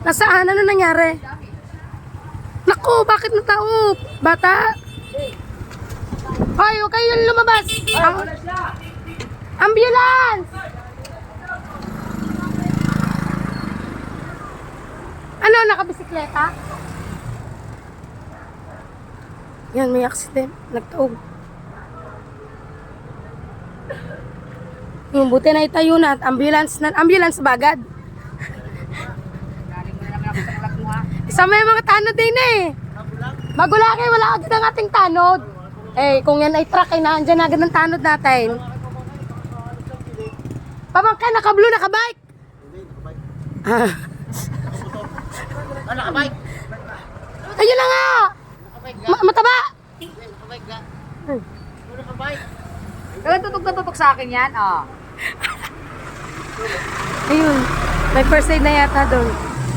Nasaan? Ano nangyari? Naku, bakit nataob? Bata? Hoy, huwag kayong lumabas! Ambulance! Ano, nakabisikleta? Yan, may accident. Nagtaob. Buti na itayo na at ambulance bagad. Isama yung mga tanod din eh. Magulaki, wala agad ang ating tanod. Eh, kung yan ay truck, ay naandyan agad ang tanod natin. Pamangkin, naka-blue, naka-bike. Ah. Nakabike. Ayun na nga. Mataba. Nakabike ka. Nakabike. Kaya tutok na tutok sa akin yan, ah. Ayun. May first aid na yata doon.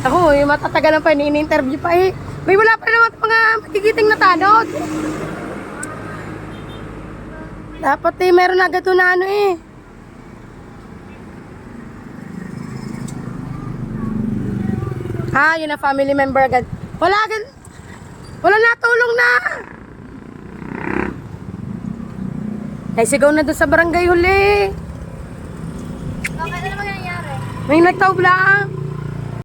Ako, yung matatagalan pa, ini-interview pa eh. May wala pa naman mga magigiting na tanod. Dapat eh, meron agad doon na ano eh. Ah, yun na family member agad. Wala agad. Wala natulong na. Ay, sigaw na doon sa barangay huli. Okay, ano naman nangyari? May nagtaob lang.